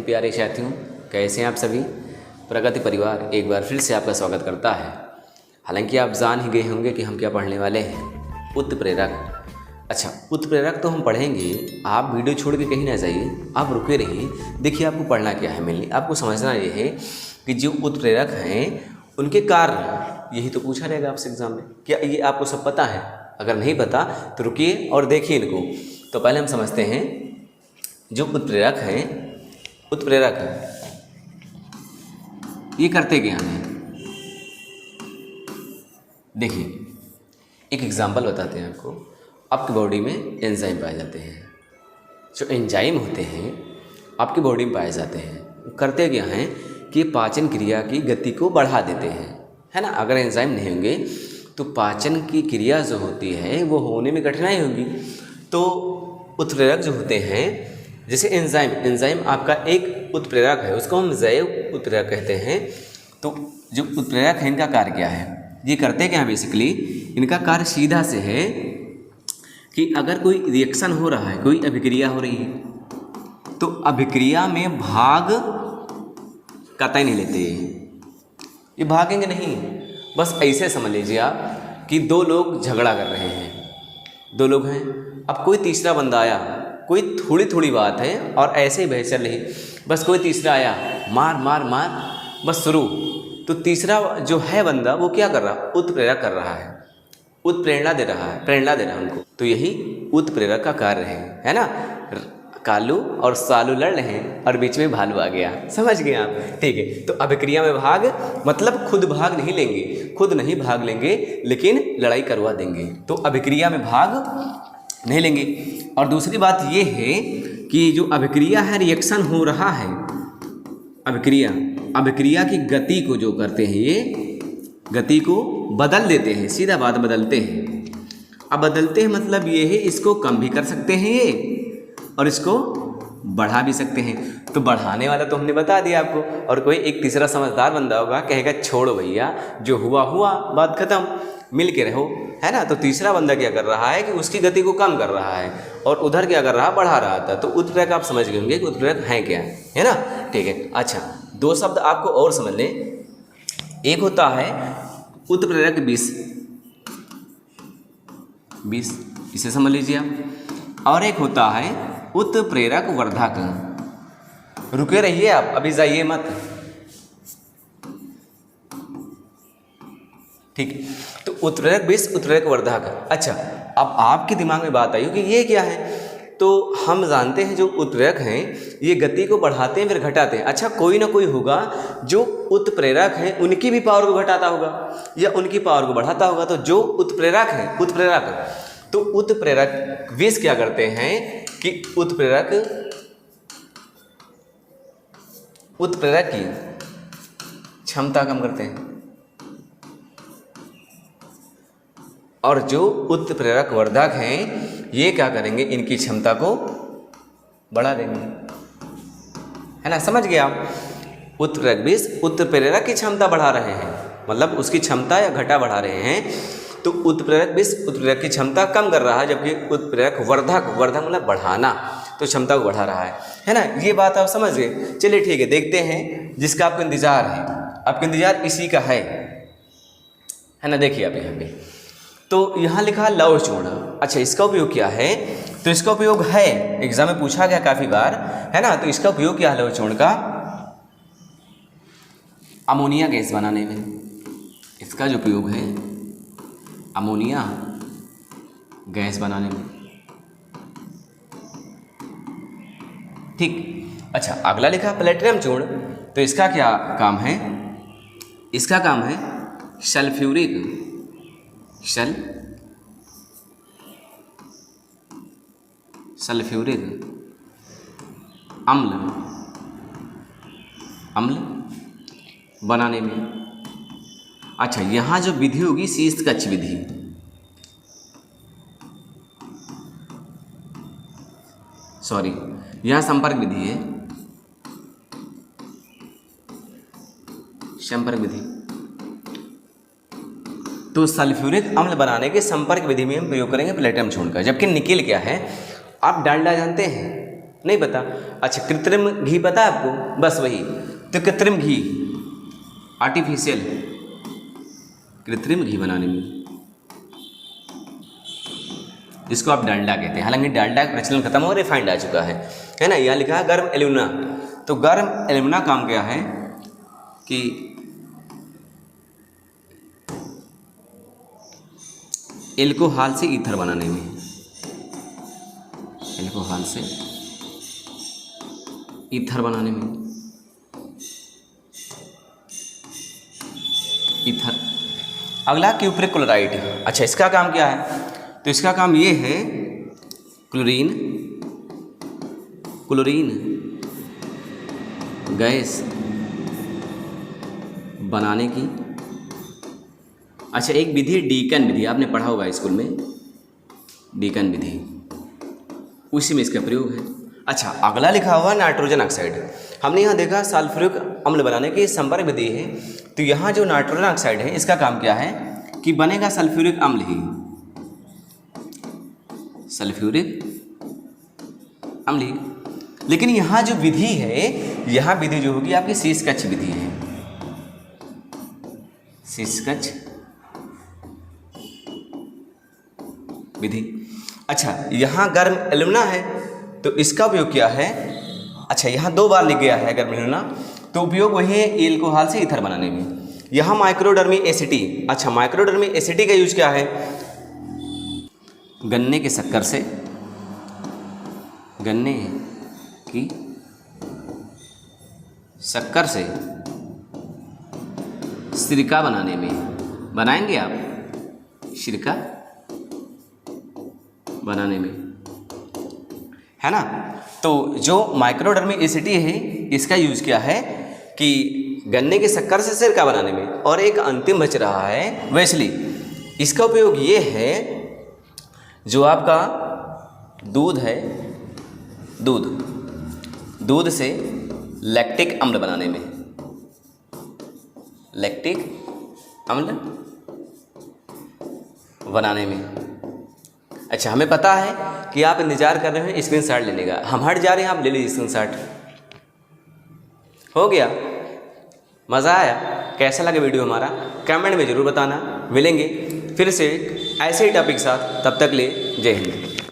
प्यारे साथियों, कैसे हैं आप सभी। प्रगति परिवार एक बार फिर से आपका स्वागत करता है। हालांकि आप जान ही गए होंगे कि हम क्या पढ़ने वाले हैं, उत्प्रेरक। अच्छा, उत्प्रेरक तो हम पढ़ेंगे, आप वीडियो छोड़ के कहीं ना जाइए, आप रुके रहिए। देखिए आपको पढ़ना क्या है, मेनली आपको समझना ये है कि जो उत्प्रेरक हैं उनके कार्य, यही तो पूछा रहेगा आपसे एग्जाम में। क्या ये आपको सब पता है? अगर नहीं पता तो रुकिए और देखिए इनको। तो पहले हम समझते हैं जो उत्प्रेरक हैं, उत्प्रेरक ये करते क्या हैं। देखिए एक एग्जांपल बताते हैं आपको। आपकी बॉडी में एंजाइम पाए जाते हैं। जो एंजाइम होते हैं आपकी बॉडी में पाए जाते हैं, करते क्या हैं कि पाचन क्रिया की गति को बढ़ा देते हैं, है ना। अगर एंजाइम नहीं होंगे तो पाचन की क्रिया जो होती है वो होने में कठिनाई होगी। तो उत्प्रेरक जो होते हैं, जैसे एंजाइम आपका एक उत्प्रेरक है, उसको हम जैव उत्प्रेरक कहते हैं। तो जो उत्प्रेरक है इनका कार्य क्या है, ये करते क्या है बेसिकली, इनका कार्य सीधा से है कि अगर कोई रिएक्शन हो रहा है, कोई अभिक्रिया हो रही है, तो अभिक्रिया में भाग कतई नहीं लेते, ये भागेंगे नहीं। बस ऐसे समझ लीजिए आप कि दो लोग झगड़ा कर रहे हैं, दो लोग हैं, अब कोई तीसरा बंदा आया, कोई थोड़ी थोड़ी बात है और ऐसे ही बहस चल रही, बस कोई तीसरा आया, मार मार मार, बस शुरू। तो तीसरा जो है बंदा वो क्या कर रहा, उत्प्रेरक कर रहा है, उत्प्रेरणा दे रहा है, प्रेरणा दे रहा है उनको। तो यही उत्प्रेरक का कार्य है ना। कालू और सालू लड़ रहे हैं और बीच में भालू आ गया, समझ गए आप, ठीक है। तो अभिक्रिया में भाग मतलब खुद भाग नहीं लेंगे, खुद नहीं भाग लेंगे लेकिन लड़ाई करवा देंगे, तो अभिक्रिया में भाग नहीं लेंगे। और दूसरी बात ये है कि जो अभिक्रिया है, रिएक्शन हो रहा है, अभिक्रिया की गति को जो करते हैं, ये गति को बदल देते हैं, सीधा बात बदलते हैं। अब बदलते हैं मतलब ये है, इसको कम भी कर सकते हैं ये और इसको बढ़ा भी सकते हैं। तो बढ़ाने वाला तो हमने बता दिया आपको, और कोई एक तीसरा समझदार बंदा होगा, कहेगा छोड़ो भैया, जो हुआ हुआ, बात खत्म, मिल के रहो, है ना। तो तीसरा बंदा क्या कर रहा है कि उसकी गति को कम कर रहा है और उधर क्या कर रहा, बढ़ा रहा था। तो उत्प्रेरक आप समझ गए होंगे कि उत्प्रेरक है क्या, है ना, ठीक है। अच्छा, दो शब्द आपको और समझ लें। एक होता है उत्प्रेरक विष, इसे समझ लीजिए आप, और एक होता है उत्प्रेरक वर्धक। रुके रहिए आप, अभी जाइए मत, ठीक। तो उत्प्रेरक विष, उत्प्रेरक वर्धक। अच्छा, अब आपके दिमाग में बात आई कि ये क्या है। तो हम जानते हैं जो उत्प्रेरक हैं ये गति को बढ़ाते हैं फिर घटाते हैं। अच्छा, कोई ना कोई होगा जो उत्प्रेरक है उनकी भी पावर को घटाता होगा या उनकी पावर को बढ़ाता होगा। तो जो उत्प्रेरक है, तो उत्प्रेरक विष क्या करते हैं कि उत्प्रेरक की क्षमता कम करते हैं, और जो उत्प्रेरक वर्धक हैं ये क्या करेंगे, इनकी क्षमता को बढ़ा देंगे, है ना, समझ गए आप। उत्प्रेरक विष उत्प्रेरक की क्षमता बढ़ा रहे हैं, मतलब उसकी क्षमता या घटा बढ़ा रहे हैं। तो उत्प्रेरक विष उत्प्रेरक की क्षमता कम कर रहा है, जबकि उत्प्रेरक वर्धक मतलब बढ़ाना, तो क्षमता को बढ़ा रहा है ना। ये बात आप समझ गए। चलिए ठीक है, देखते हैं जिसका आपको इंतजार है, आपका इंतजार इसी का है ना। देखिए आप यहाँ पे, तो यहाँ लिखा लौह चूर्ण। अच्छा, इसका उपयोग क्या है, तो इसका उपयोग है, एग्जाम में पूछा गया काफ़ी बार, है ना। तो इसका उपयोग क्या है लौह चूर्ण का, अमोनिया गैस बनाने में। इसका जो उपयोग है अमोनिया गैस बनाने में, ठीक। अच्छा, अगला लिखा प्लेटिनम चूर्ण। तो इसका क्या काम है, इसका काम है सल्फ्यूरिक अम्ल बनाने में। अच्छा, यहाँ जो विधि होगी शीतकच्छ विधि, सॉरी, यहाँ संपर्क विधि है, संपर्क विधि। तो सल्फ्यूरिक अम्ल बनाने के संपर्क विधि में हम प्रयोग करेंगे प्लेटिनम चूर्ण का। जबकि निकेल क्या है, आप डालडा जानते हैं, नहीं पता। अच्छा, कृत्रिम घी पता है आपको? बस वही, तो कृत्रिम घी, आर्टिफिशियल, कृत्रिम घी बनाने में जिसको आप डालडा कहते हैं, हालांकि डालडा का प्रचलन खत्म हो, रिफाइंड आ चुका है ना। यहाँ लिखा है गर्म एल्यूमिना, तो गर्म एल्यूमिना काम क्या है कि एल्कोहल से ईथर बनाने में, एल्कोहल से ईथर बनाने में, ईथर। अगला क्यूप्रिक क्लोराइड। अच्छा, इसका काम क्या है? तो इसका काम ये है क्लोरीन, क्लोरीन गैस बनाने की। अच्छा, एक विधि डीकन विधि, आपने पढ़ा होगा स्कूल में, डीकन विधि, उसी में इसका प्रयोग है। अच्छा, अगला लिखा हुआ नाइट्रोजन ऑक्साइड। हमने यहाँ देखा सल्फ्यूरिक अम्ल बनाने की संपर्क विधि है, तो यहाँ जो नाइट्रोजन ऑक्साइड है इसका काम क्या है कि बनेगा सल्फ्यूरिक अम्ल ही, सल्फ्यूरिक अम्ल ही। लेकिन यहाँ जो विधि है, यहाँ विधि जो होगी आपकी शीर्षकच्छ विधि है, शीर्षकच्छ विधि। अच्छा, यहाँ गर्म एल्यूमिना है तो इसका उपयोग क्या है? अच्छा, यहाँ 2 बार लिख गया है गर्म एल्यूमिना, तो उपयोग वही है एल्कोहल से ईथर बनाने में। यहाँ माइक्रोडर्मी एसिटी। अच्छा, माइक्रोडर्मी एसिटी का यूज क्या है? गन्ने के शक्कर से, गन्ने की शक्कर से सिरका बनाने में, बनाएंगे आप सिरका बनाने में, है ना। तो जो माइक्रोडर्मी एसिटी है इसका यूज क्या है कि गन्ने के शक्कर से सिरका बनाने में। और एक अंतिम बच रहा है वैसली, इसका उपयोग ये है जो आपका दूध है, दूध से लैक्टिक अम्ल बनाने में, लैक्टिक अम्ल बनाने में। अच्छा, हमें पता है कि आप इंतजार कर रहे हैं स्क्रीनशॉट लेने का, हम हट जा रहे हैं, आप ले लीजिए स्क्रीनशॉट। हो गया? मज़ा आया? कैसा लगा वीडियो हमारा? कमेंट में ज़रूर बताना। मिलेंगे फिर से ऐसे ही टॉपिक के साथ, तब तक ले जय हिंद।